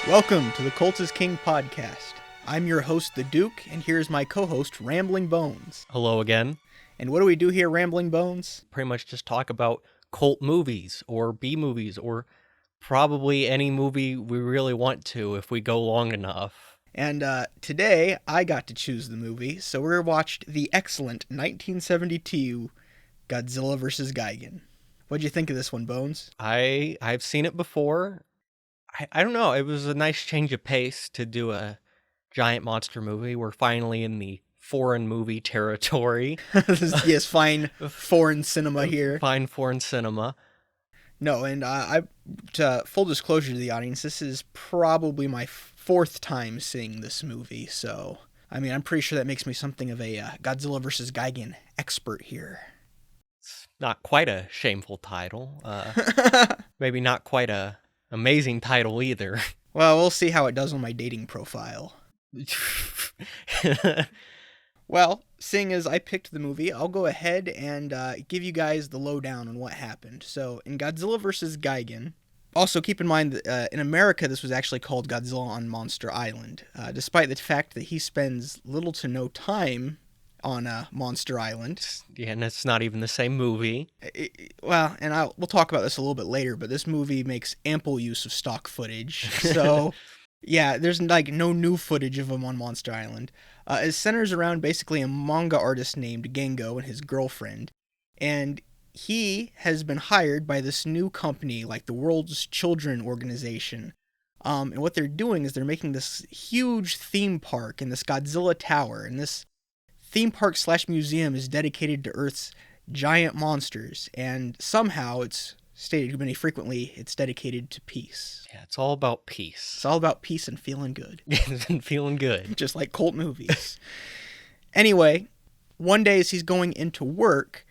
Welcome to the Colts is King podcast. I'm your host, The Duke, and here's my co-host, Rambling Bones. Hello again. And what do we do here, Rambling Bones? Pretty much just talk about cult movies or B movies or probably any movie we really want to if we go long enough. And today, I got to choose the movie, so we watched the excellent 1972 Godzilla vs. Gigan. What'd you think of this one, Bones? I've seen it before. I don't know. It was a nice change of pace to do a giant monster movie. We're finally in the foreign movie territory. Yes, fine foreign cinema here. Fine foreign cinema. No, and full disclosure to the audience, this is probably my fourth time seeing this movie, so, I mean, I'm pretty sure that makes me something of a Godzilla vs. Gigan expert here. It's not quite a shameful title. Maybe not quite a amazing title either. Well, we'll see how it does on my dating profile. Well, seeing as I picked the movie, I'll go ahead and give you guys the lowdown on what happened. So, in Godzilla vs. Gigan, also keep in mind that in America this was actually called Godzilla on Monster Island, despite the fact that he spends little to no time on Monster Island. Yeah, and it's not even the same movie. We'll talk about this a little bit later, but this movie makes ample use of stock footage. So, yeah, there's like no new footage of him on Monster Island. It centers around basically a manga artist named Gengo and his girlfriend. And he has been hired by this new company, like the World's Children Organization. And what they're doing is they're making this huge theme park in this Godzilla Tower. And this theme park / museum is dedicated to Earth's giant monsters. And somehow it's stated many frequently, it's dedicated to peace. Yeah, it's all about peace. It's all about peace and feeling good. And feeling good. Just like cult movies. Anyway, one day as he's going into work,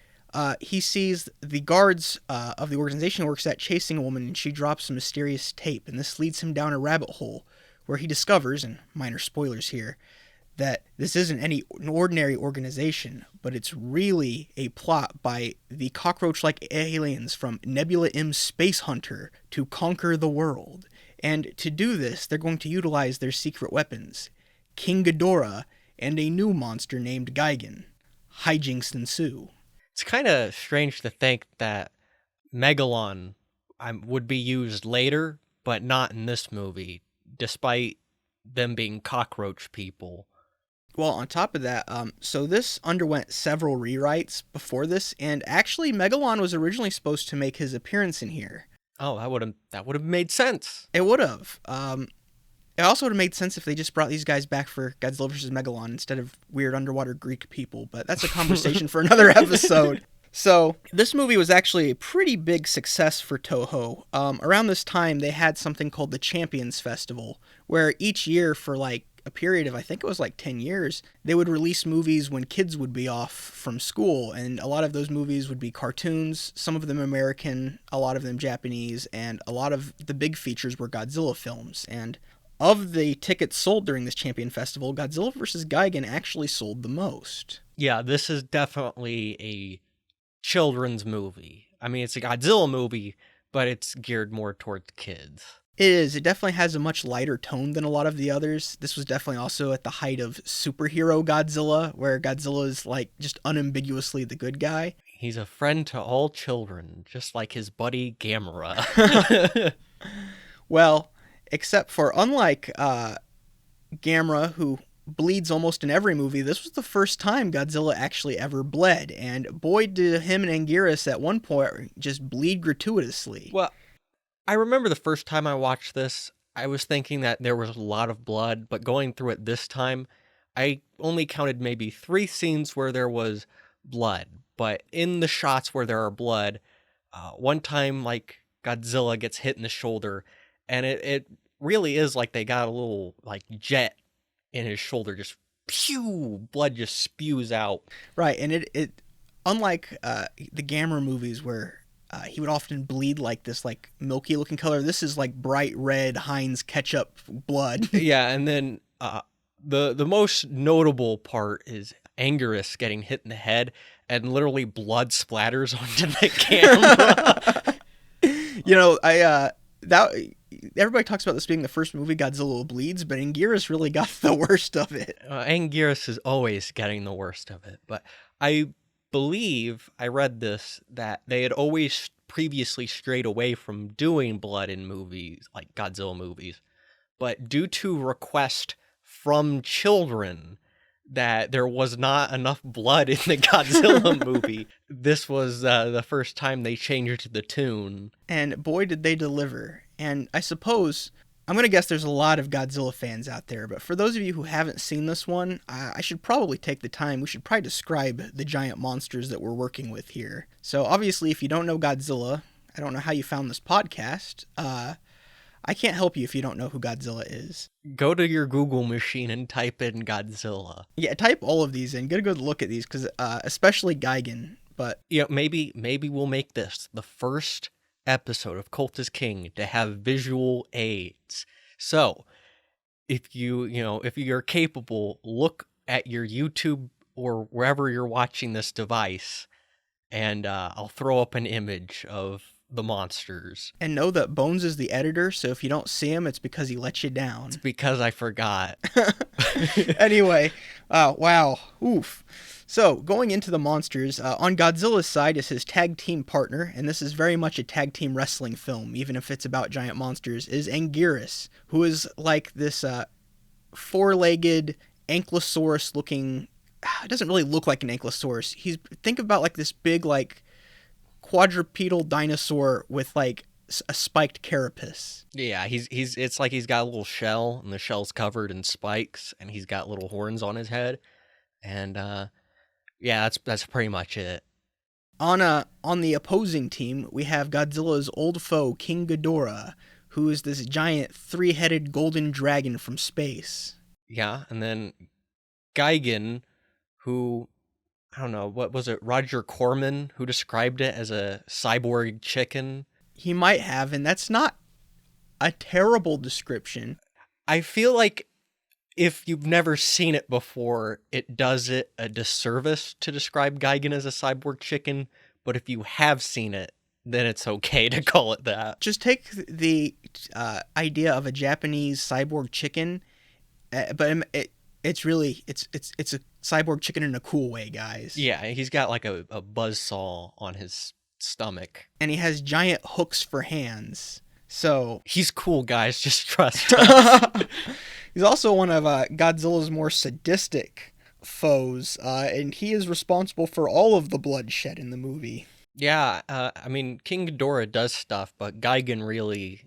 he sees the guards of the organization he works at chasing a woman, and she drops a mysterious tape, and this leads him down a rabbit hole where he discovers, and minor spoilers here, that this isn't an ordinary organization, but it's really a plot by the cockroach-like aliens from Nebula M Space Hunter to conquer the world. And to do this, they're going to utilize their secret weapons, King Ghidorah and a new monster named Gigan. Hijinks ensue. It's kind of strange to think that Megalon would be used later, but not in this movie, despite them being cockroach people. Well, on top of that, so this underwent several rewrites before this, and actually Megalon was originally supposed to make his appearance in here. Oh, that would have made sense. It would have. It also would have made sense if they just brought these guys back for Godzilla vs. Megalon instead of weird underwater Greek people, but that's a conversation for another episode. So, this movie was actually a pretty big success for Toho. Around this time, they had something called the Champions Festival, where each year for like a period of, I think it was like 10 years, they would release movies when kids would be off from school, and a lot of those movies would be cartoons, some of them American, a lot of them Japanese, and a lot of the big features were Godzilla films. And of the tickets sold during this Champion Festival, Godzilla vs. Gigan actually sold the most. Yeah, this is definitely a children's movie. I mean, it's a Godzilla movie, but it's geared more towards kids. It is. It definitely has a much lighter tone than a lot of the others. This was definitely also at the height of superhero Godzilla, where Godzilla is like just unambiguously the good guy. He's a friend to all children, just like his buddy Gamera. Well, except for unlike Gamera, who bleeds almost in every movie, this was the first time Godzilla actually ever bled, and boy did him and Anguirus at one point just bleed gratuitously. Well, I remember the first time I watched this, I was thinking that there was a lot of blood, but going through it this time, I only counted maybe 3 scenes where there was blood. But in the shots where there are blood, one time, like, Godzilla gets hit in the shoulder, and it really is like they got a little, like, jet in his shoulder, just pew, blood just spews out. Right, and it unlike the Gamera movies where he would often bleed like this, like milky looking color. This is like bright red Heinz ketchup blood. Yeah, and then the most notable part is Anguirus getting hit in the head, and literally blood splatters onto the camera. You know, that everybody talks about this being the first movie Godzilla bleeds, but Anguirus really got the worst of it. Anguirus is always getting the worst of it, but I believe I read this that they had always previously strayed away from doing blood in movies, like Godzilla movies, but due to request from children that there was not enough blood in the Godzilla movie, this was the first time they changed the tune. And boy, did they deliver. And I suppose, I'm going to guess there's a lot of Godzilla fans out there, but for those of you who haven't seen this one, I should probably take the time. We should probably describe the giant monsters that we're working with here. So obviously, if you don't know Godzilla, I don't know how you found this podcast. I can't help you if you don't know who Godzilla is. Go to your Google machine and type in Godzilla. Yeah, type all of these in. Get a good look at these, because especially Gigan. But maybe we'll make this the first episode of Cult is King to have visual aids. So if you're capable, look at your YouTube or wherever you're watching this device, and I'll throw up an image of the monsters. And know that Bones is the editor, so if you don't see him, it's because he let you down. It's because I forgot. Anyway, wow, oof. So, going into the monsters, on Godzilla's side is his tag team partner, and this is very much a tag team wrestling film, even if it's about giant monsters, is Anguirus, who is like this four-legged ankylosaurus-looking... It doesn't really look like an ankylosaurus. Think about like this big, like, quadrupedal dinosaur with like a spiked carapace. Yeah, it's like he's got a little shell, and the shell's covered in spikes, and he's got little horns on his head, and yeah, that's pretty much it. On the opposing team, we have Godzilla's old foe, King Ghidorah, who is this giant three-headed golden dragon from space. Yeah, and then Gigan, who, I don't know, what was it, Roger Corman, who described it as a cyborg chicken? He might have, and that's not a terrible description. I feel like if you've never seen it before, it does it a disservice to describe Gigan as a cyborg chicken, but if you have seen it, then it's okay to call it that. Just take the idea of a Japanese cyborg chicken, but it's really it's a cyborg chicken in a cool way, guys. Yeah, he's got like a buzzsaw on his stomach. And he has giant hooks for hands. So he's cool, guys. Just trust us. He's also one of Godzilla's more sadistic foes, and he is responsible for all of the bloodshed in the movie. Yeah, I mean, King Ghidorah does stuff, but Gigan really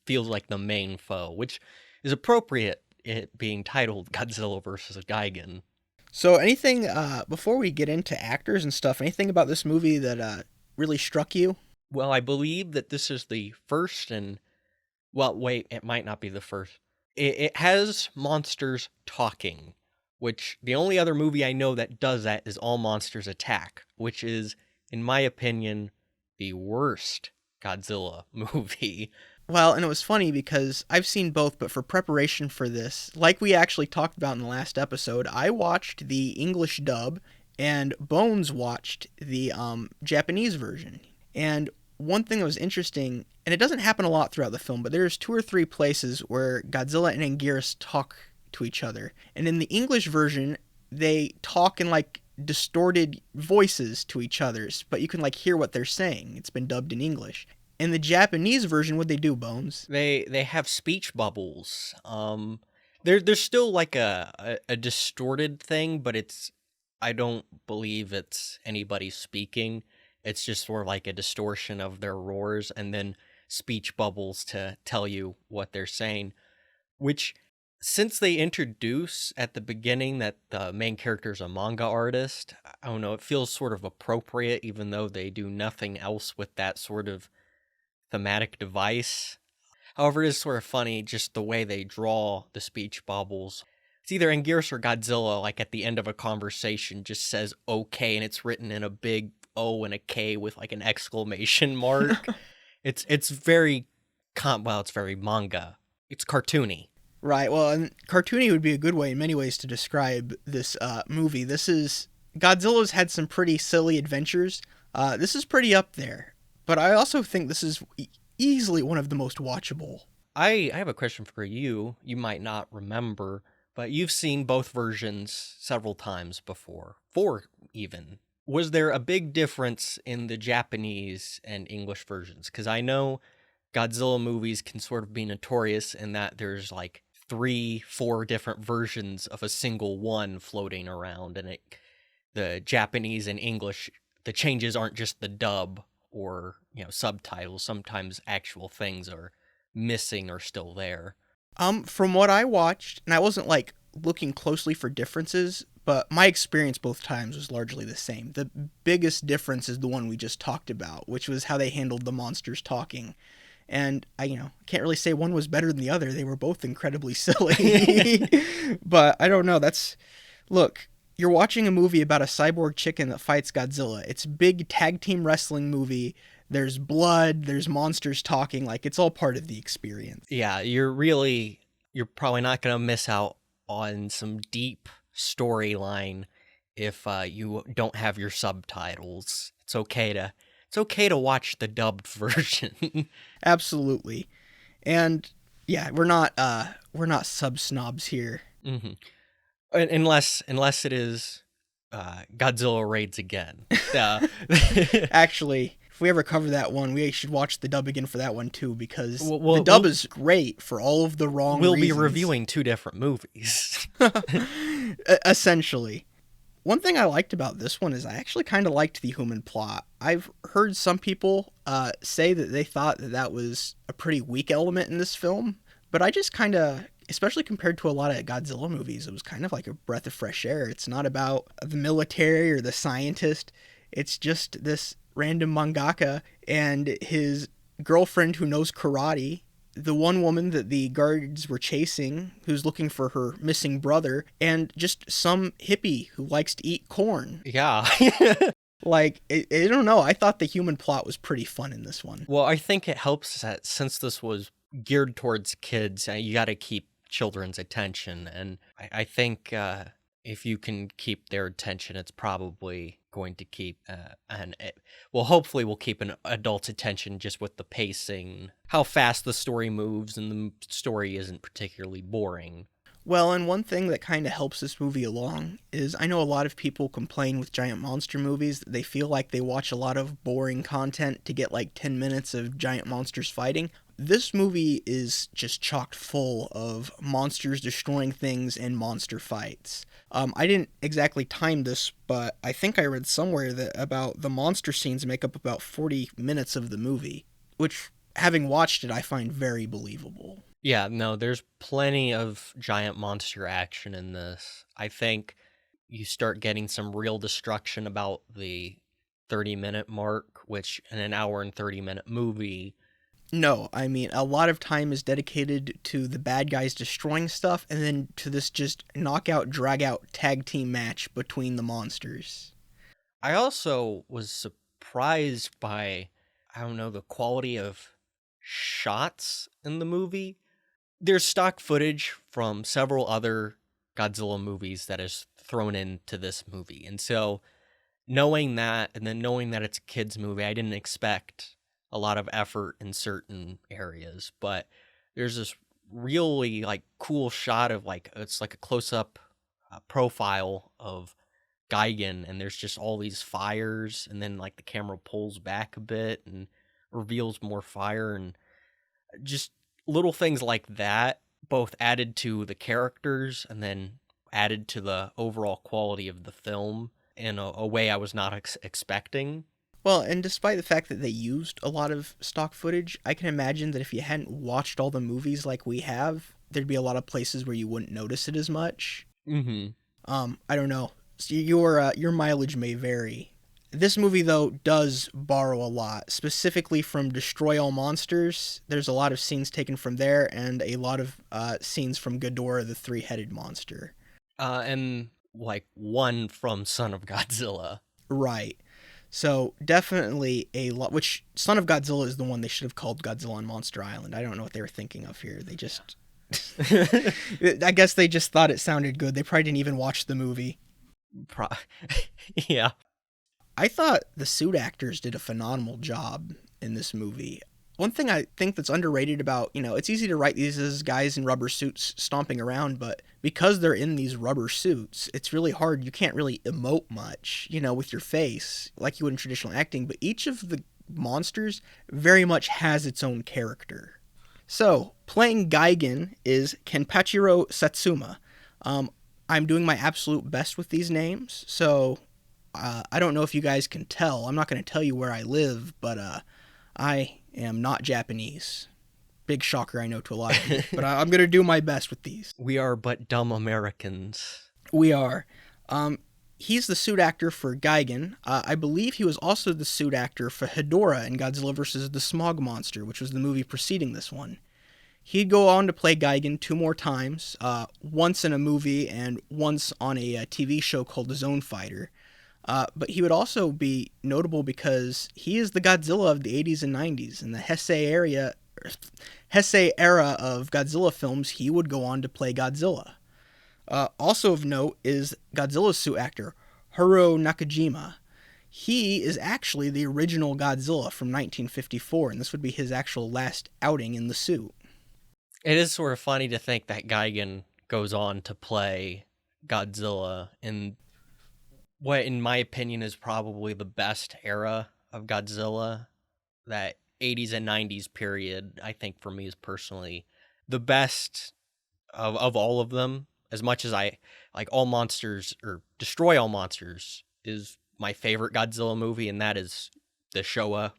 feels like the main foe, which is appropriate, it being titled Godzilla versus Gigan. So anything, before we get into actors and stuff, anything about this movie that really struck you? Well, I believe that this is the first well, wait, it might not be the first. It has monsters talking, which the only other movie I know that does that is All Monsters Attack, which is, in my opinion, the worst Godzilla movie. Well, and it was funny because I've seen both, but for preparation for this, like we actually talked about in the last episode, I watched the English dub, and Bones watched the Japanese version. And one thing that was interesting, and it doesn't happen a lot throughout the film, but there's 2 or 3 places where Godzilla and Anguirus talk to each other. And in the English version, they talk in like distorted voices to each other's, but you can like hear what they're saying. It's been dubbed in English. In the Japanese version, what'd they do, Bones? They have speech bubbles. There's still like a distorted thing, but I don't believe it's anybody speaking. It's just sort of like a distortion of their roars and then speech bubbles to tell you what they're saying, which, since they introduce at the beginning that the main character is a manga artist, I don't know, it feels sort of appropriate, even though they do nothing else with that sort of thematic device. However, it is sort of funny just the way they draw the speech bubbles. It's either Anguirus or Godzilla, like at the end of a conversation, just says okay, and it's written in a big O and a K with like an exclamation mark. It's very it's very manga. It's cartoony. Right, well, and cartoony would be a good way in many ways to describe this movie. Godzilla's had some pretty silly adventures. This is pretty up there. But I also think this is easily one of the most watchable. I have a question for you. You might not remember, but you've seen both versions several times before. 4 even. Was there a big difference in the Japanese and English versions? Because I know Godzilla movies can sort of be notorious in that there's like 3, 4 different versions of a single one floating around, and the Japanese and English, the changes aren't just the dub or, subtitles. Sometimes actual things are missing or still there. From what I watched, and I wasn't like looking closely for differences, but my experience both times was largely the same. The biggest difference is the one we just talked about, which was how they handled the monsters talking. And I can't really say one was better than the other. They were both incredibly silly. But I don't know. Look, you're watching a movie about a cyborg chicken that fights Godzilla. It's a big tag team wrestling movie. There's blood, there's monsters talking, like it's all part of the experience. Yeah, you're probably not going to miss out on some deep storyline if you don't have your subtitles. It's okay to watch the dubbed version. Absolutely. And yeah, we're not sub snobs here. Mm-hmm. Unless it is Godzilla Raids Again. Actually, if we ever cover that one, we should watch the dub again for that one too, because the dub is great for all of the wrong reasons. We'll be reviewing 2 different movies. Essentially. One thing I liked about this one is I actually kind of liked the human plot. I've heard some people say that they thought that was a pretty weak element in this film, but I just kind of, especially compared to a lot of Godzilla movies, it was kind of like a breath of fresh air. It's not about the military or the scientist. It's just this random mangaka and his girlfriend who knows karate, the one woman that the guards were chasing who's looking for her missing brother, and just some hippie who likes to eat corn. Yeah. Like, I don't know. I thought the human plot was pretty fun in this one. Well, I think it helps that since this was geared towards kids, you got to keep children's attention. And I think if you can keep their attention, it's probably going to keep hopefully we'll keep an adult's attention just with the pacing, how fast the story moves, and the story isn't particularly boring. Well, and one thing that kind of helps this movie along is I know a lot of people complain with giant monster movies that they feel like they watch a lot of boring content to get like 10 minutes of giant monsters fighting. This movie is just chock full of monsters destroying things and monster fights. I didn't exactly time this, but I think I read somewhere that about the monster scenes make up about 40 minutes of the movie, which, having watched it, I find very believable. Yeah, no, there's plenty of giant monster action in this. I think you start getting some real destruction about the 30-minute mark, which in an hour and 30-minute movie... No, I mean, a lot of time is dedicated to the bad guys destroying stuff, and then to this just knockout, drag-out tag team match between the monsters. I also was surprised by, the quality of shots in the movie. There's stock footage from several other Godzilla movies that is thrown into this movie, and so knowing that, and then knowing that it's a kid's movie, I didn't expect a lot of effort in certain areas, but there's this really like cool shot of it's like a close-up profile of Gigan, and there's just all these fires, and then like the camera pulls back a bit and reveals more fire, and just little things like that both added to the characters and then added to the overall quality of the film in a way I was not expecting. Well, and despite the fact that they used a lot of stock footage, I can imagine that if you hadn't watched all the movies like we have, there'd be a lot of places where you wouldn't notice it as much. Mm-hmm. I don't know. So your mileage may vary. This movie, though, does borrow a lot, specifically from Destroy All Monsters. There's a lot of scenes taken from there, and a lot of scenes from Ghidorah, the three-headed monster. And like one from Son of Godzilla. Right. So definitely a lot, which Son of Godzilla is the one they should have called Godzilla on Monster Island. I don't know what they were thinking of here. They just, I guess they just thought it sounded good. They probably didn't even watch the movie. Yeah. I thought the suit actors did a phenomenal job in this movie. One thing I think that's underrated about, it's easy to write these as guys in rubber suits stomping around, but because they're in these rubber suits, it's really hard. You can't really emote much, with your face like you would in traditional acting, but each of the monsters very much has its own character. So, playing Gigan is Kenpachiro Satsuma. I'm doing my absolute best with these names, so I don't know if you guys can tell. I'm not going to tell you where I live, but I am not Japanese. Big shocker, I know, to a lot of you, but I'm going to do my best with these. We are but dumb Americans. We are. He's the suit actor for Gigan. I believe he was also the suit actor for Hedorah in Godzilla vs. the Smog Monster, which was the movie preceding this one. He'd go on to play Gigan 2 more times, once in a movie and once on a TV show called The Zone Fighter. But he would also be notable because he is the Godzilla of the 80s and 90s. In the Heisei era of Godzilla films, he would go on to play Godzilla. Also of note is Godzilla's suit actor, Hiro Nakajima. He is actually the original Godzilla from 1954, and this would be his actual last outing in the suit. It is sort of funny to think that Gigan goes on to play Godzilla in what, in my opinion, is probably the best era of Godzilla. That 80s and 90s period, I think, for me, is personally the best of all of them. As much as I like All Monsters, or Destroy All Monsters, is my favorite Godzilla movie, and that is the Showa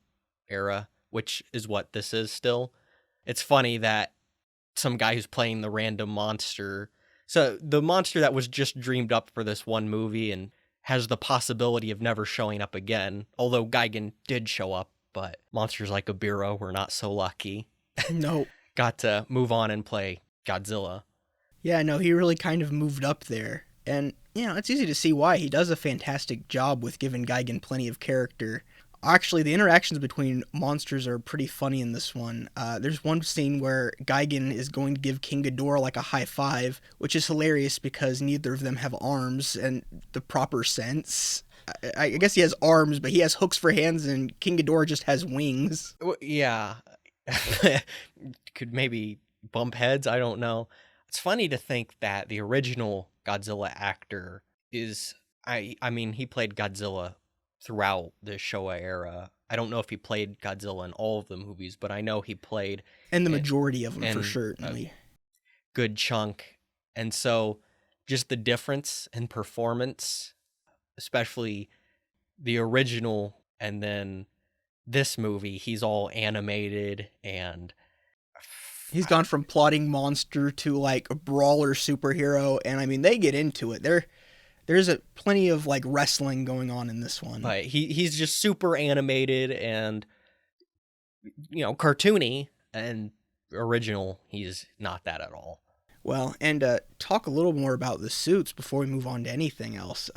era, which is what this is still. It's funny that some guy who's playing the random monster, so the monster that was just dreamed up for this one movie and has the possibility of never showing up again, although Gigan did show up, but monsters like Obiro were not so lucky. No. Got to move on and play Godzilla. Yeah, no, he really kind of moved up there. And, it's easy to see why. He does a fantastic job with giving Gigan plenty of character. Actually, the interactions between monsters are pretty funny in this one. There's one scene where Gigan is going to give King Ghidorah like a high five, which is hilarious because neither of them have arms in the proper sense. I guess he has arms, but he has hooks for hands, and King Ghidorah just has wings. Well, yeah. Could maybe bump heads, I don't know. It's funny to think that the original Godzilla actor is, I mean, he played Godzilla throughout the Showa era. I don't know if he played Godzilla in all of the movies, but I know he played and the majority of them, for sure. certainly. Good chunk. And so just the difference in performance, especially the original and then this movie, he's all animated, and he's gone from plotting monster to like a brawler superhero, and I mean, they get into it. There's plenty of like wrestling going on in this one. But he's just super animated and cartoony, and original he's not that at all. Well, and talk a little more about the suits before we move on to anything else.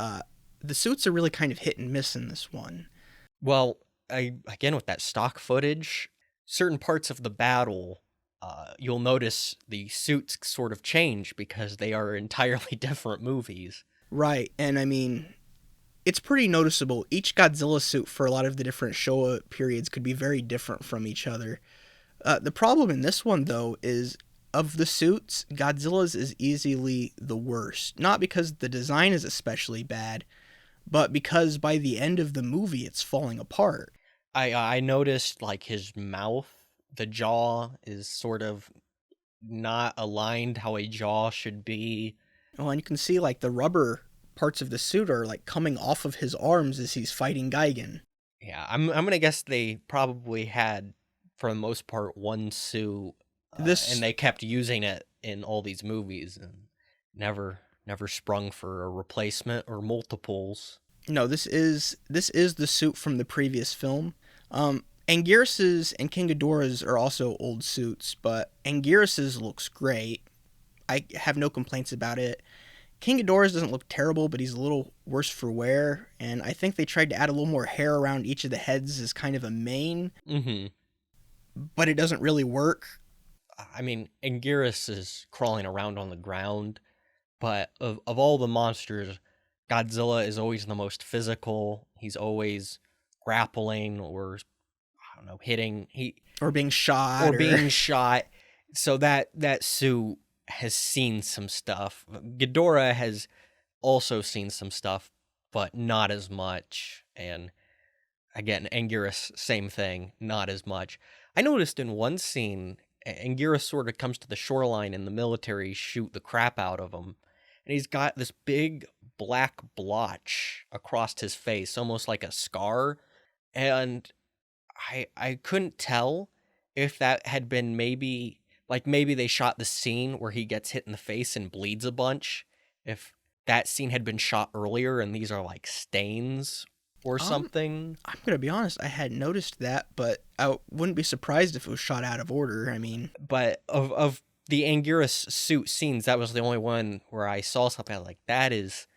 The suits are really kind of hit and miss in this one. Well, again, with that stock footage, certain parts of the battle, you'll notice the suits sort of change because they are entirely different movies. Right, and I mean, it's pretty noticeable. Each Godzilla suit for a lot of the different Showa periods could be very different from each other. The problem in this one, though, is of the suits, Godzilla's is easily the worst. Not because the design is especially bad, but because by the end of the movie, it's falling apart. I noticed, like, his mouth, the jaw is sort of not aligned how a jaw should be. Oh, and you can see, like, the rubber parts of the suit are, like, coming off of his arms as he's fighting Gigan. Yeah, I'm gonna guess they probably had, for the most part, one suit, and they kept using it in all these movies and never sprung for a replacement or multiples. No, this is the suit from the previous film. Anguirus's and King Ghidorah's are also old suits, but Anguirus's looks great. I have no complaints about it. King Ghidorah's doesn't look terrible, but he's a little worse for wear, and I think they tried to add a little more hair around each of the heads as kind of a mane, but it doesn't really work. I mean, Anguirus is crawling around on the ground, but of all the monsters, Godzilla is always the most physical. He's always grappling or don't know, hitting or being shot or being shot. So that suit has seen some stuff. Ghidorah has also seen some stuff, but not as much. And again, Anguirus, same thing, not as much. I noticed in one scene, Anguirus sort of comes to the shoreline and the military shoot the crap out of him. And he's got this big black blotch across his face, almost like a scar. And I couldn't tell if that had been maybe they shot the scene where he gets hit in the face and bleeds a bunch. If that scene had been shot earlier and these are like stains or something. I'm going to be honest, I hadn't noticed that, but I wouldn't be surprised if it was shot out of order. I mean, but of the Anguirus suit scenes, that was the only one where I saw something like that is,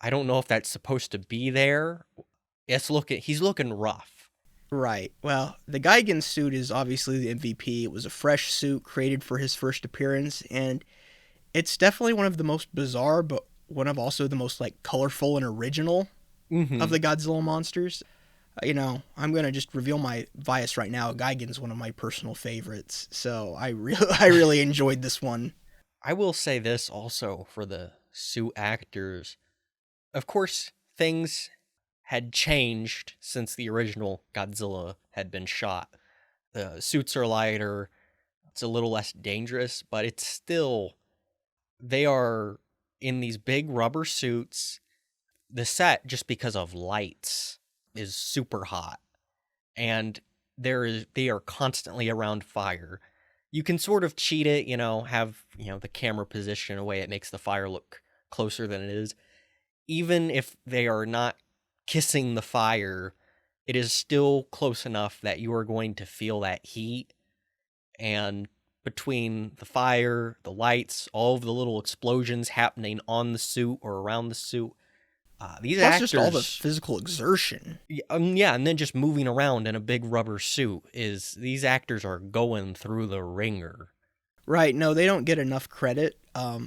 I don't know if that's supposed to be there. He's looking rough. Right. Well, the Gigan suit is obviously the MVP. It was a fresh suit created for his first appearance, and it's definitely one of the most bizarre, but one of also the most like colorful and original of the Godzilla monsters. I'm going to just reveal my bias right now. Gigan's one of my personal favorites, so I really enjoyed this one. I will say this also for the suit actors. Of course, things had changed since the original Godzilla had been shot. The suits are lighter, it's a little less dangerous, but it's still, they are in these big rubber suits. The set, just because of lights, is super hot, and they are constantly around fire. You can sort of cheat it, have the camera position in a way it makes the fire look closer than it is. Even if they are not kissing the fire, it is still close enough that you are going to feel that heat. And between the fire, the lights, all of the little explosions happening on the suit or around the suit, these Plus actors, just all the physical exertion. And then just moving around in a big rubber suit, these actors are going through the ringer. Right. No, they don't get enough credit. I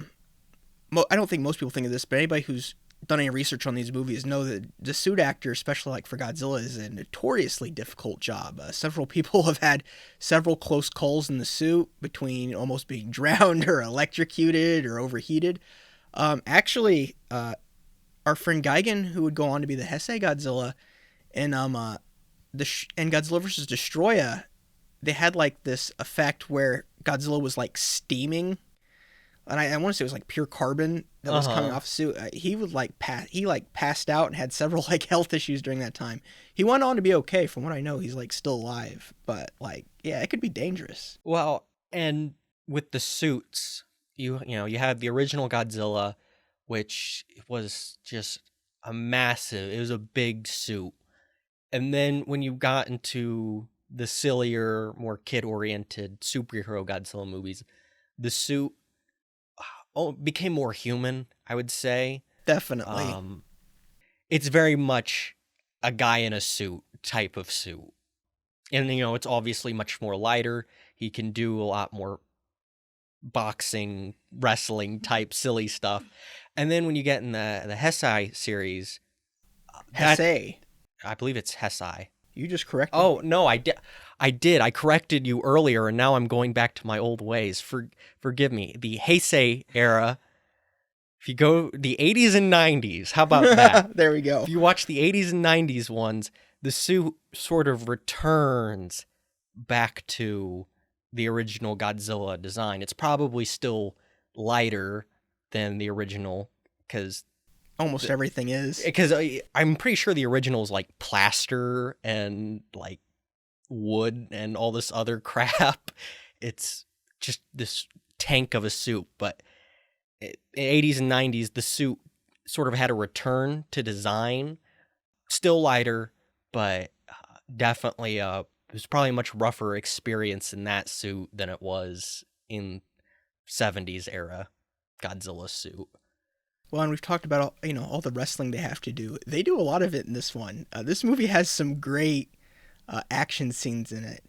don't think most people think of this, but anybody who's done any research on these movies know that the suit actor, especially like for Godzilla, is a notoriously difficult job. Several people have had several close calls in the suit between almost being drowned or electrocuted or overheated. Actually, our friend Gigan, who would go on to be the Heisei Godzilla, and Godzilla vs. Destroya, they had like this effect where Godzilla was like steaming, and I want to say it was like pure carbon that was coming off the suit. He would passed out and had several like health issues during that time. He went on to be okay, from what I know. He's like still alive, but it could be dangerous. Well, and with the suits, you had the original Godzilla, which was just it was a big suit. And then when you got into the sillier, more kid-oriented superhero Godzilla movies, the suit became more human, I would say. Definitely. It's very much a guy in a suit type of suit. And, it's obviously much more lighter. He can do a lot more boxing, wrestling type silly stuff. And then when you get in the Heisei series... Heisei? I believe it's Heisei. You just corrected me. No, I did. I corrected you earlier, and now I'm going back to my old ways. Forgive me. The Heisei era, if you go the 80s and 90s, how about that? There we go. If you watch the 80s and 90s ones, the suit sort of returns back to the original Godzilla design. It's probably still lighter than the original, because almost everything is. Because I'm pretty sure the original is like plaster and like wood and all this other crap. It's just this tank of a suit. But in the 80s and 90s, the suit sort of had a return to design. Still lighter, but definitely it was probably a much rougher experience in that suit than it was in 70s era Godzilla suit. Well, and we've talked about all the wrestling they have to do. They do a lot of it in this one. This movie has some great action scenes in it.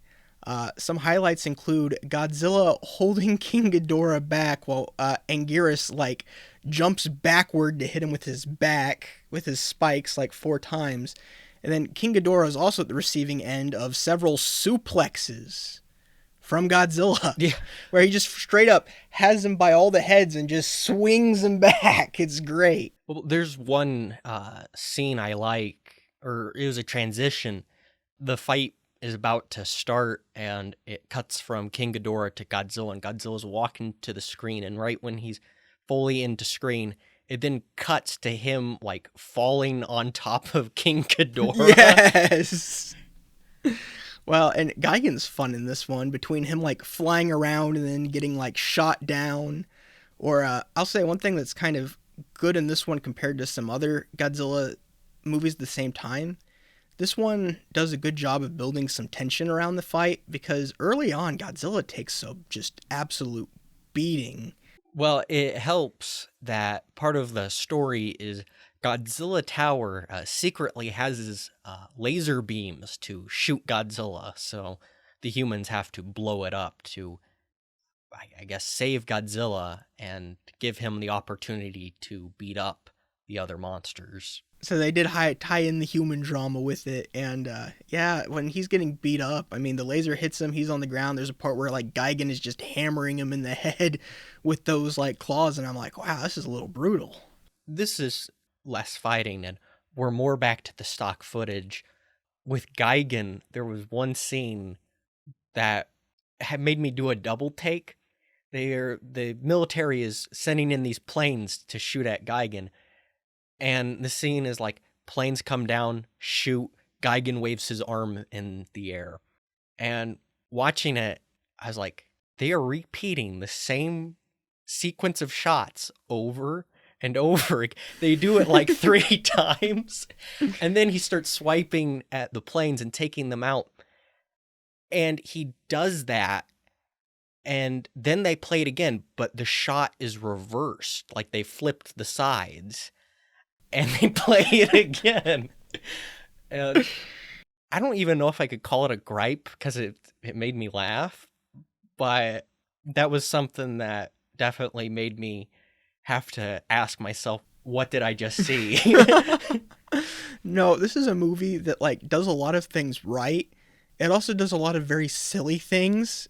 Some highlights include Godzilla holding King Ghidorah back while Anguirus jumps backward to hit him with his back with his spikes 4 times, And then King Ghidorah is also at the receiving end of several suplexes from Godzilla, Yeah. where he just straight up has him by all the heads and just swings him back. It's great. Well, there's one scene I like, or it was a transition. The fight is about to start, and it cuts from King Ghidorah to Godzilla, and Godzilla's walking to the screen, and right when he's fully into screen, it then cuts to him, like, falling on top of King Ghidorah. Yes. Well, and Gigan's fun in this one, between him, like, flying around and then getting, like, shot down. Or, I'll say one thing that's kind of good in this one compared to some other Godzilla movies at the same time. This one does a good job of building some tension around the fight, because early on, Godzilla takes a just absolute beating. Well, it helps that part of the story is Godzilla Tower secretly has his laser beams to shoot Godzilla, so the humans have to blow it up to, I guess, save Godzilla and give him the opportunity to beat up the other monsters. So they did tie in the human drama with it, and yeah, when he's getting beat up, I mean, the laser hits him, he's on the ground, there's a part where, like, Gigan is just hammering him in the head with those, like, claws, and I'm like, wow, this is a little brutal. This is less fighting, and we're more back to the stock footage. With Gigan, there was one scene that had made me do a double take. The military is sending in these planes to shoot at Gigan, and the scene is like planes come down, shoot, Gigan waves his arm in the air. And watching it, I was like, they are repeating the same sequence of shots over and over. They do it like 3 times. And then he starts swiping at the planes and taking them out. And he does that. And then they play it again, but the shot is reversed. Like they flipped the sides. And they play it again. And I don't even know if I could call it a gripe because it made me laugh. But that was something that definitely made me have to ask myself, what did I just see? No, this is a movie that, like, does a lot of things right. It also does a lot of very silly things,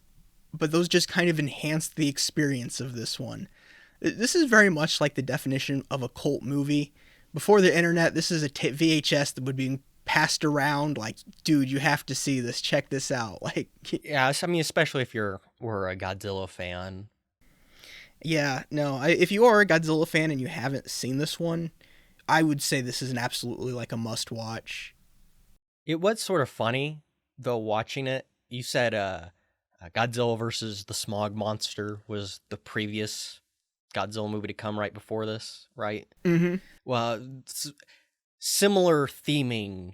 but those just kind of enhance the experience of this one. This is very much like the definition of a cult movie. Before the internet, this is a VHS that would be passed around like, dude, you have to see this, check this out. Like, yeah, I mean, especially if we're a Godzilla fan. Yeah, no, if you are a Godzilla fan and you haven't seen this one, I would say this is an absolutely, like, a must watch. It was sort of funny though watching it. You said Godzilla versus the Smog Monster was the previous Godzilla movie to come right before this, right? Mm-hmm. Well, similar theming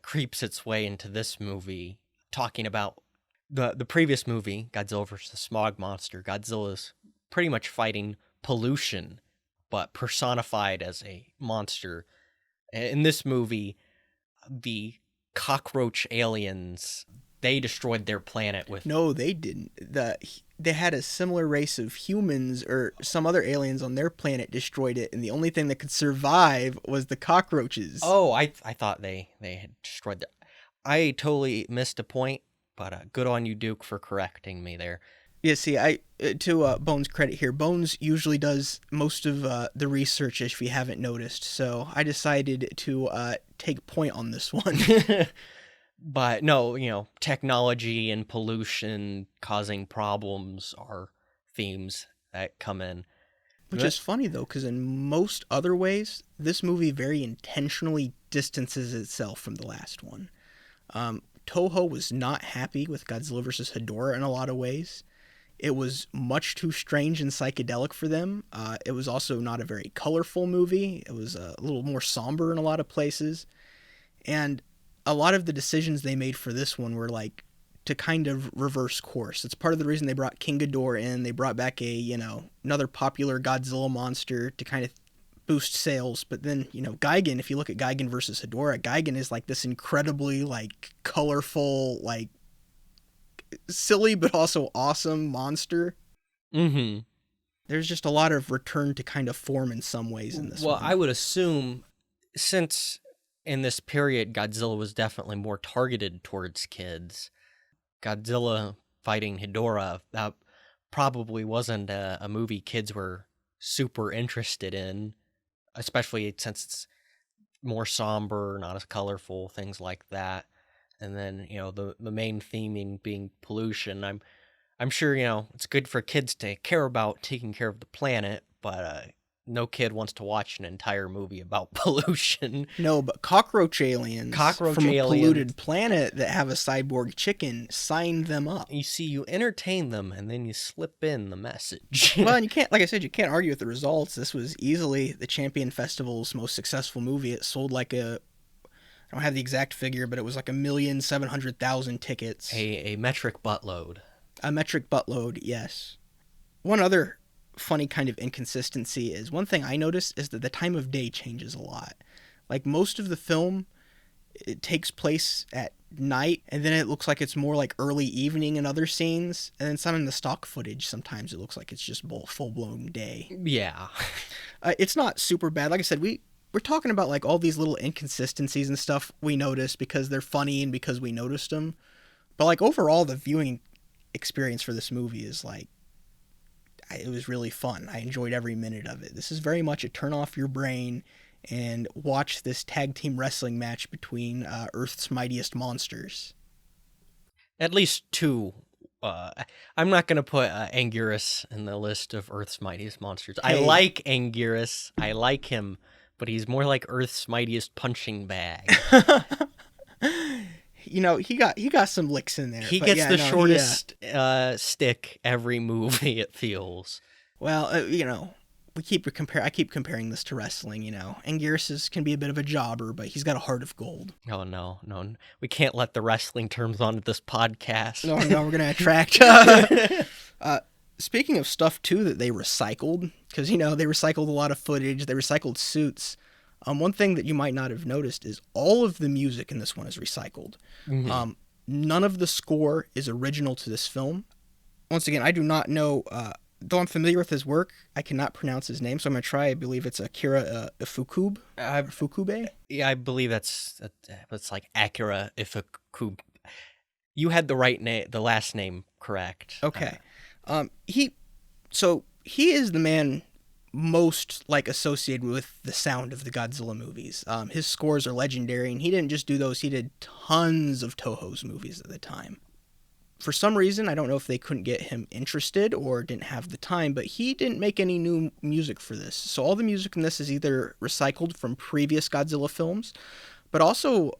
creeps its way into this movie, talking about the previous movie, Godzilla vs. the Smog Monster. Godzilla's pretty much fighting pollution, but personified as a monster. In this movie, the cockroach aliens, they destroyed their planet with... No, they didn't. They had a similar race of humans or some other aliens on their planet destroyed it, and the only thing that could survive was the cockroaches. Oh, I thought they had destroyed the... I totally missed a point, but good on you, Duke, for correcting me there. Yeah, see, to Bones' credit here, Bones usually does most of the research, if you haven't noticed, so I decided to take point on this one. But no, technology and pollution causing problems are themes that come in. Which is funny, though, because in most other ways, this movie very intentionally distances itself from the last one. Toho was not happy with Godzilla vs. Hedorah in a lot of ways. It was much too strange and psychedelic for them. It was also not a very colorful movie. It was a little more somber in a lot of places. And a lot of the decisions they made for this one were like to kind of reverse course. It's part of the reason they brought King Ghidorah in. They brought back another popular Godzilla monster to kind of boost sales. But then, Gigan, if you look at Gigan versus Hedorah, Gigan is like this incredibly like colorful, like silly but also awesome monster. Mm-hmm. There's just a lot of return to kind of form in some ways in this one. Well, I would assume, since in this period, Godzilla was definitely more targeted towards kids. Godzilla fighting Hedorah, that probably wasn't a movie kids were super interested in, especially since it's more somber, not as colorful, things like that. And then, the main theming being pollution. I'm sure, it's good for kids to care about taking care of the planet, but no kid wants to watch an entire movie about pollution. No, but cockroach aliens from a polluted planet that have a cyborg chicken, sign them up. You see, you entertain them, and then you slip in the message. Well, and you can't, like I said, you can't argue with the results. This was easily the Champion Festival's most successful movie. It sold I don't have the exact figure, but it was like 1,700,000 tickets. A metric buttload. A metric buttload, yes. One other funny kind of inconsistency is, one thing I noticed is that the time of day changes a lot. Like, most of the film, it takes place at night, and then it looks like it's more like early evening in other scenes, and then some in the stock footage, sometimes it looks like it's just full-blown day. Yeah. It's not super bad. Like I said, we're talking about like all these little inconsistencies and stuff we notice because they're funny and because we noticed them. But like overall, the viewing experience for this movie is like, it was really fun. I enjoyed every minute of it. This is very much a turn off your brain and watch this tag team wrestling match between Earth's mightiest monsters. At least two. I'm not going to put Anguirus in the list of Earth's mightiest monsters. Hey. I like Anguirus. I like him, but he's more like Earth's mightiest punching bag. He got some licks in there. He gets the shortest stick every movie, it feels. Well, I keep comparing this to wrestling. Anguirus can be a bit of a jobber, but he's got a heart of gold. Oh no, we can't let the wrestling terms onto this podcast. No, we're gonna attract. Speaking of stuff too that they recycled, because they recycled a lot of footage, they recycled suits. One thing that you might not have noticed is all of the music in this one is recycled. Mm-hmm. None of the score is original to this film. Once again, I do not know, though I'm familiar with his work, I cannot pronounce his name, so I'm going to try. I believe it's Akira Ifukube. Fukube? Yeah, I believe it's like Akira Ifukube. You had the right name, the last name correct. Okay. He is the man most associated with the sound of the Godzilla movies. His scores are legendary, and he didn't just do those, he did tons of Toho's movies at the time. For some reason, I don't know if they couldn't get him interested or didn't have the time, but he didn't make any new music for this. So all the music in this is either recycled from previous Godzilla films, but also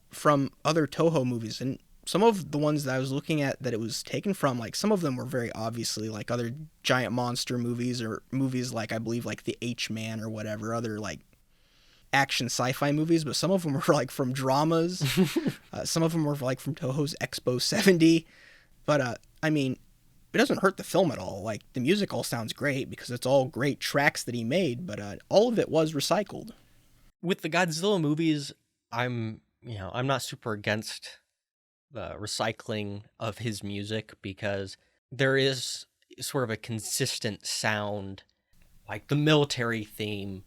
from other Toho movies. And some of the ones that I was looking at that it was taken from, some of them were very obviously other giant monster movies or movies I believe the H-Man or whatever, other action sci-fi movies, but some of them were from dramas. Some of them were from Toho's Expo 70. But, it doesn't hurt the film at all. The music all sounds great because it's all great tracks that he made, but all of it was recycled. With the Godzilla movies, I'm not super against the recycling of his music because there is sort of a consistent sound, like the military theme.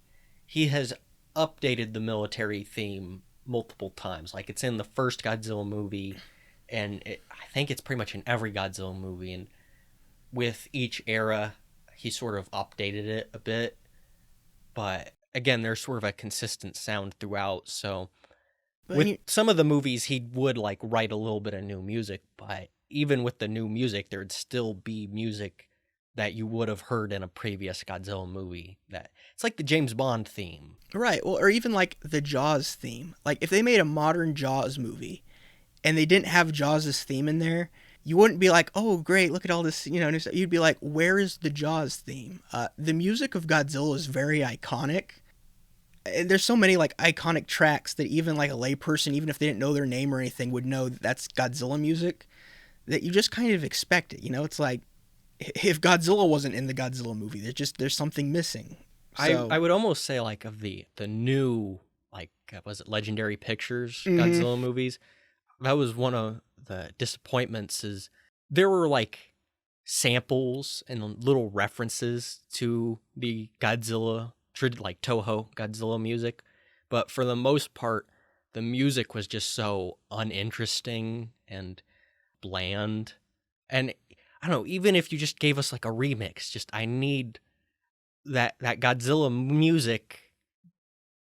He has updated the military theme multiple times. It's in the first Godzilla movie, and I think it's pretty much in every Godzilla movie. And with each era, he sort of updated it a bit. But again, there's sort of a consistent sound throughout, so with some of the movies, he would write a little bit of new music, but even with the new music, there'd still be music that you would have heard in a previous Godzilla movie. That it's like the James Bond theme, right? Well, or even the Jaws theme. If they made a modern Jaws movie, and they didn't have Jaws' theme in there, you wouldn't be like, oh great, look at all this, new stuff. You'd be like, where is the Jaws theme? The music of Godzilla is very iconic. And there's so many iconic tracks that even a layperson, even if they didn't know their name or anything, would know that's Godzilla music, that you just kind of expect it. It's if Godzilla wasn't in the Godzilla movie, there's something missing. So, I would almost say of the new was it Legendary Pictures Godzilla movies, that was one of the disappointments. Is there were samples and little references to the Godzilla Toho Godzilla music, but for the most part, the music was just so uninteresting and bland. And I don't know, even if you just gave us like a remix, just I need that Godzilla music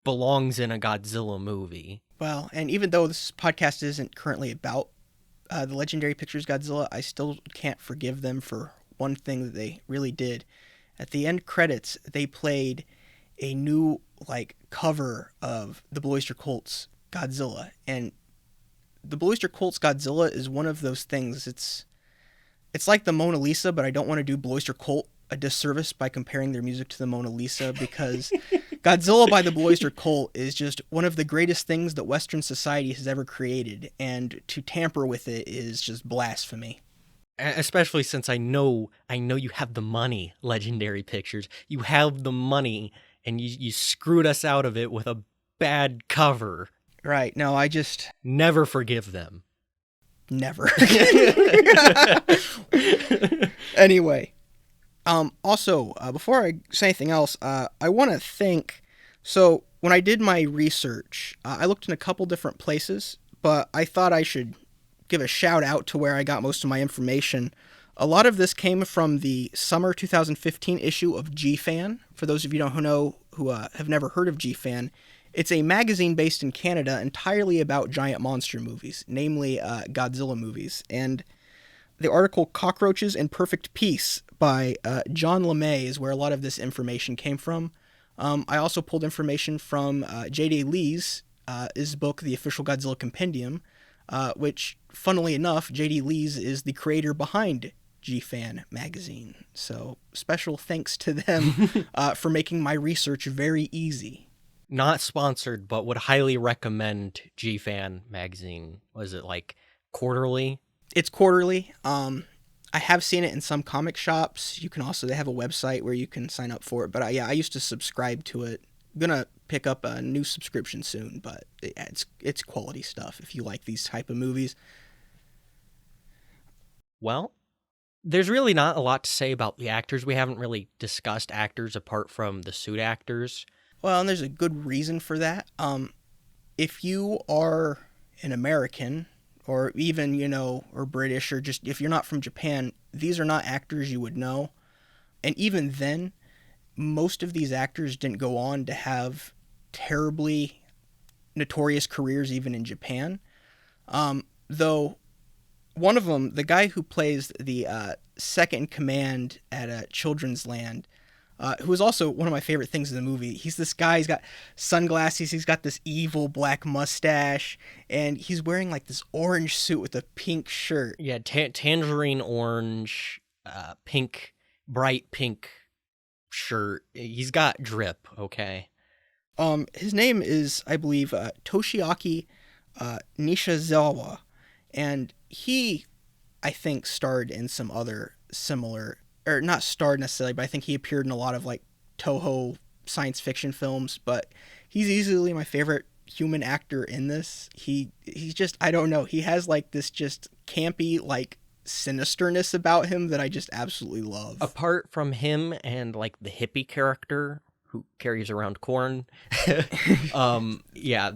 belongs in a Godzilla movie. Well, and even though this podcast isn't currently about the Legendary Pictures Godzilla, I still can't forgive them for one thing that they really did. At the end credits, they played a new like cover of the Blue Oyster Cult's Godzilla, and the Blue Oyster Cult's Godzilla is one of those things. It's like the Mona Lisa, but I don't want to do Blue Oyster Cult a disservice by comparing their music to the Mona Lisa, because Godzilla by the Blue Oyster Cult is just one of the greatest things that Western society has ever created, and to tamper with it is just blasphemy. Especially since I know you have the money, Legendary Pictures. You have the money, and you screwed us out of it with a bad cover. Right. No, I just... Never forgive them. Never. Anyway. Also, before I say anything else, I want to thank... So, when I did my research, I looked in a couple different places, but I thought I should give a shout out to where I got most of my information. A lot of this came from the summer 2015 issue of G-Fan. For those of you who have never heard of G-Fan, it's a magazine based in Canada entirely about giant monster movies, namely Godzilla movies. And the article Cockroaches in Perfect Peace by John LeMay is where a lot of this information came from. I also pulled information from J.D. Lee's his book, The Official Godzilla Compendium, which, funnily enough, J.D. Lee's is the creator behind G-Fan magazine. So special thanks to them for making my research very easy. Not sponsored, but would highly recommend G-Fan magazine. Was it like quarterly? It's quarterly. I have seen it in some comic shops. They have a website where you can sign up for it. But I used to subscribe to it. I'm gonna pick up a new subscription soon, but it's quality stuff if you like these type of movies. Well, there's really not a lot to say about the actors. We haven't really discussed actors apart from the suit actors. Well, and there's a good reason for that. If you are an American, or even, or British, or just if you're not from Japan, these are not actors you would know. And even then, most of these actors didn't go on to have terribly notorious careers even in Japan. Though one of them, the guy who plays the second in command at Children's Land, who is also one of my favorite things in the movie. He's this guy, he's got sunglasses, he's got this evil black mustache, and he's wearing like this orange suit with a pink shirt. Yeah, tangerine orange, bright pink shirt. He's got drip, okay? His name is, I believe, Toshiaki Nishizawa, and he, I think, starred in some other similar... or not starred necessarily, but I think he appeared in a lot of like Toho science fiction films, but he's easily my favorite human actor in this. He's just, I don't know, he has like this just campy like sinisterness about him that I just absolutely love. Apart from him and like the hippie character who carries around corn, yeah,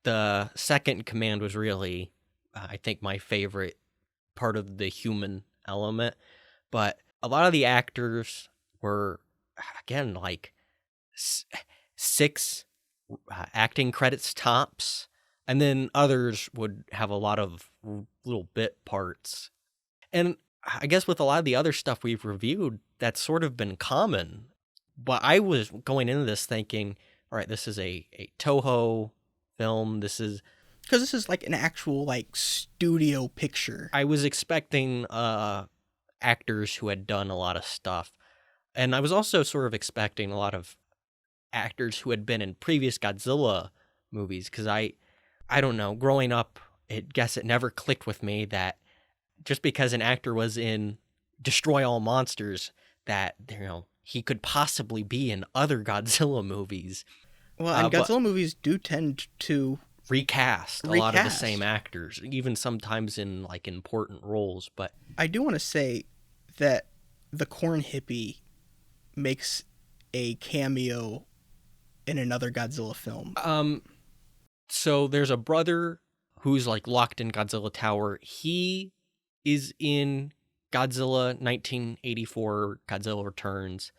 the second in command was really, I think, my favorite part of the human element, but a lot of the actors were, again, like 6 acting credits tops, and then others would have a lot of little bit parts. And I guess with a lot of the other stuff we've reviewed, that's sort of been common. But I was going into this thinking, all right, this is a Toho film. This is... because this is like an actual like studio picture. I was expecting... actors who had done a lot of stuff. And I was also sort of expecting a lot of actors who had been in previous Godzilla movies, because I don't know, growing up, I guess it never clicked with me that just because an actor was in Destroy All Monsters, that, he could possibly be in other Godzilla movies. Well, and Godzilla movies do tend to recast a lot of the same actors, even sometimes in like important roles. But I do want to say that the corn hippie makes a cameo in another Godzilla film. So there's a brother who's like locked in Godzilla Tower. He is in Godzilla 1984, Godzilla Returns.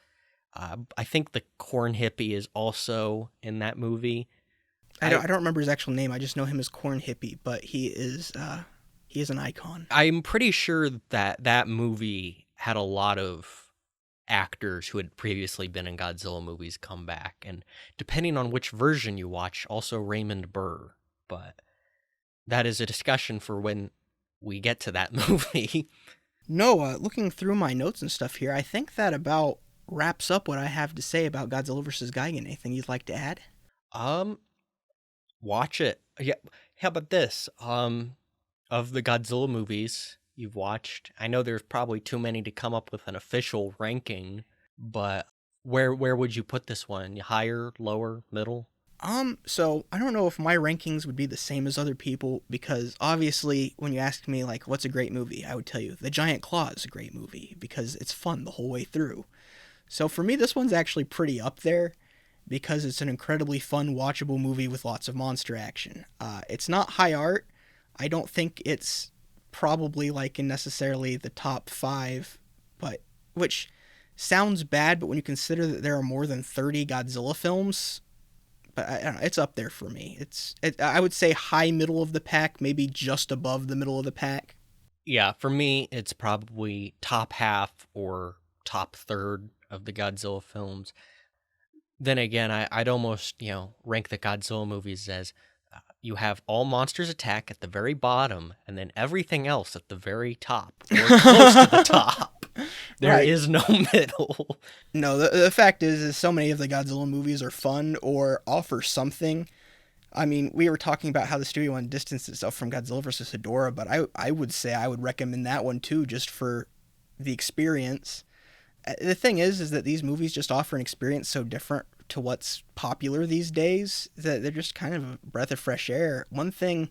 I think the corn hippie is also in that movie. I don't remember his actual name. I just know him as Corn Hippie, but he is an icon. I'm pretty sure that that movie had a lot of actors who had previously been in Godzilla movies come back, and depending on which version you watch, also Raymond Burr. But that is a discussion for when we get to that movie. No, looking through my notes and stuff here, I think that about wraps up what I have to say about Godzilla vs. Gigan. Anything you'd like to add? Watch it. Yeah. How about this? Of the Godzilla movies you've watched, I know there's probably too many to come up with an official ranking, but where would you put this one? Higher, lower, middle? So I don't know if my rankings would be the same as other people, because obviously when you ask me, like, what's a great movie, I would tell you The Giant Claw is a great movie, because it's fun the whole way through. So for me, this one's actually pretty up there, because it's an incredibly fun, watchable movie with lots of monster action. It's not high art. I don't think it's probably like in necessarily the top 5, but which sounds bad, but when you consider that there are more than 30 Godzilla films, but I don't know, it's up there for me. I would say high middle of the pack, maybe just above the middle of the pack. Yeah, for me, it's probably top half or top third of the Godzilla films. Then again, I'd almost, rank the Godzilla movies as you have all monsters attack at the very bottom, and then everything else at the very top, or close to the top. There is no middle. No, the fact is so many of the Godzilla movies are fun or offer something. I mean, we were talking about how the studio one distanced itself from Godzilla vs. Hedorah, but I would say I would recommend that one too, just for the experience. The thing is that these movies just offer an experience so different to what's popular these days that they're just kind of a breath of fresh air. One thing,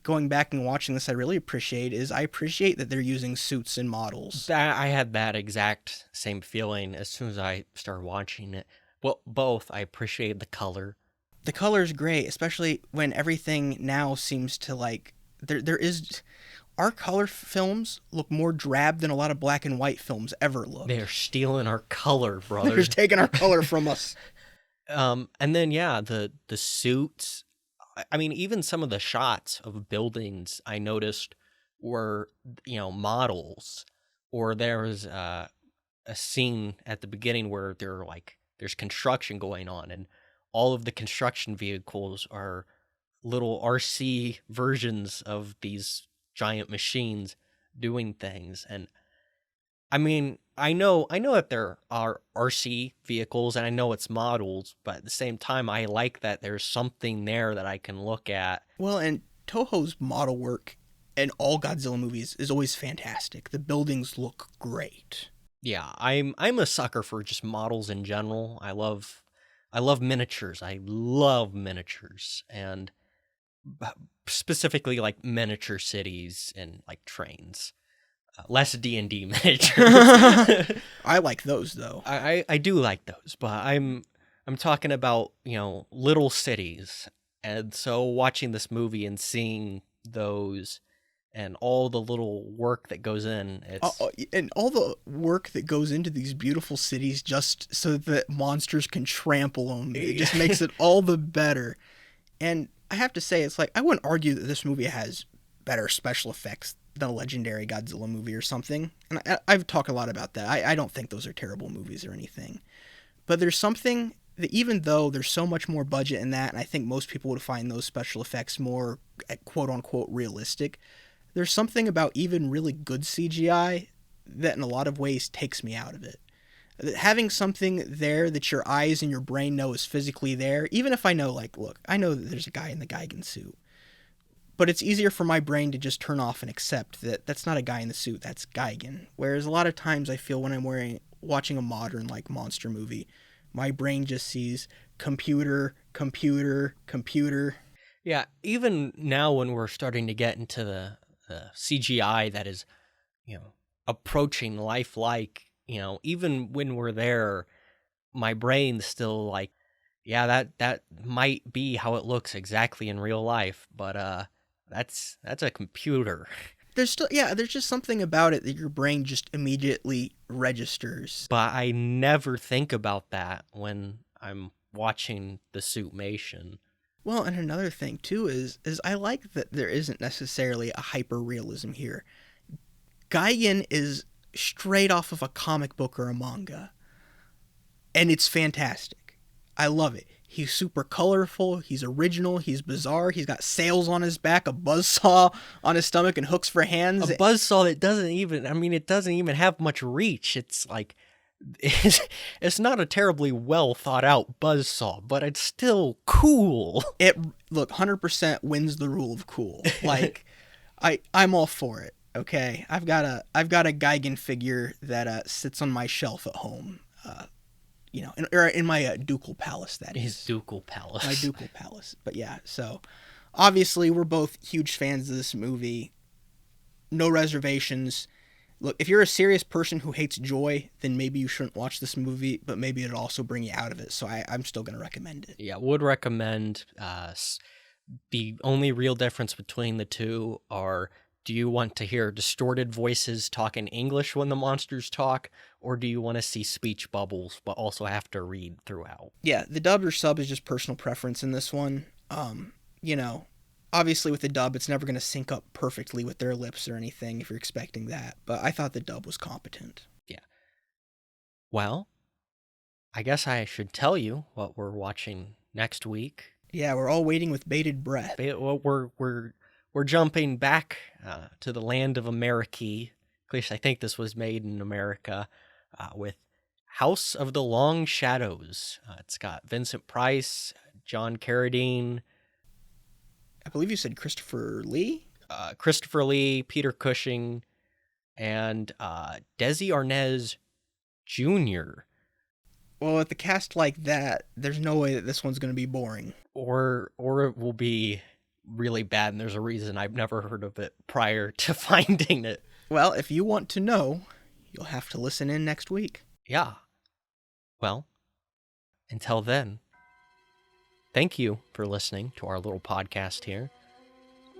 going back and watching this, I really appreciate is I appreciate that they're using suits and models. I had that exact same feeling as soon as I started watching it. Well, both. I appreciate the color. The color's great, especially when everything now seems to like there is. Our color films look more drab than a lot of black and white films ever look. They're stealing our color, brother. They're just taking our color from us. And then, the suits. I mean, even some of the shots of buildings I noticed were, models. Or there was a scene at the beginning where there's construction going on, and all of the construction vehicles are little RC versions of these giant machines doing things. And I mean, I know that there are RC vehicles and I know it's models, but at the same time I like that there's something there that I can look at. Well, and Toho's model work in all Godzilla movies is always fantastic. The buildings look great. Yeah, I'm a sucker for just models in general. I love miniatures. I love miniatures, and specifically like miniature cities and like trains. Less D&D miniatures. I like those though. I do like those, but I'm talking about, little cities. And so watching this movie and seeing those and all the little work that goes in, and all the work that goes into these beautiful cities just so that monsters can trample them. It just makes it all the better. And I have to say, it's like, I wouldn't argue that this movie has better special effects than a legendary Godzilla movie or something. And I've talked a lot about that. I don't think those are terrible movies or anything. But there's something that, even though there's so much more budget in that, and I think most people would find those special effects more quote-unquote realistic, there's something about even really good CGI that in a lot of ways takes me out of it. Having something there that your eyes and your brain know is physically there, even if I know, like, look, I know that there's a guy in the Gigan suit, but it's easier for my brain to just turn off and accept that that's not a guy in the suit, that's Gigan. Whereas a lot of times I feel when I'm watching a modern, like, monster movie, my brain just sees computer, computer, computer. Yeah, even now when we're starting to get into the CGI that is, approaching lifelike, even when we're there, my brain's still like, Yeah, that might be how it looks exactly in real life, but that's a computer. There's just something about it that your brain just immediately registers. But I never think about that when I'm watching the Suitmation. Well, and another thing too is I like that there isn't necessarily a hyper realism here. Gigan is straight off of a comic book or a manga, and it's fantastic. I love it. He's super colorful, he's original, he's bizarre, he's got sails on his back, a buzzsaw on his stomach, and hooks for hands. A buzzsaw that it doesn't even have much reach. It's like, it's not a terribly well thought out buzzsaw, but it's still cool. Look, 100% wins the rule of cool. Like, I'm all for it. Okay, I've got a Gigan figure that sits on my shelf at home. In my ducal palace. That is his ducal palace. My ducal palace. But yeah, so obviously we're both huge fans of this movie. No reservations. Look, if you're a serious person who hates joy, then maybe you shouldn't watch this movie, but maybe it'll also bring you out of it. So I'm still going to recommend it. Yeah, would recommend. The only real difference between the two are, do you want to hear distorted voices talk in English when the monsters talk, or do you want to see speech bubbles but also have to read throughout? Yeah, the dub or sub is just personal preference in this one. Obviously with the dub, it's never going to sync up perfectly with their lips or anything if you're expecting that, but I thought the dub was competent. Yeah. Well, I guess I should tell you what we're watching next week. Yeah, we're all waiting with bated breath. We're jumping back to the land of America. At least I think this was made in America, with House of the Long Shadows. It's got Vincent Price, John Carradine. I believe you said Christopher Lee? Christopher Lee, Peter Cushing, and Desi Arnaz Jr. Well, with the cast like that, there's no way that this one's going to be boring. Or it will be really bad, and there's a reason I've never heard of it prior to finding it. Well, if you want to know, you'll have to listen in next week. Yeah. Well, until then, thank you for listening to our little podcast here.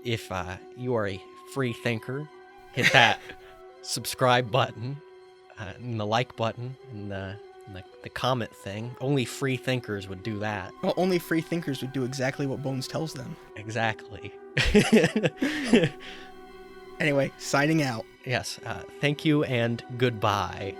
If you are a free thinker, hit that subscribe button, and the like button, and the comment thing. Only free thinkers would do that. Well, only free thinkers would do exactly what Bones tells them. Exactly. Anyway, signing out. Yes, thank you and goodbye.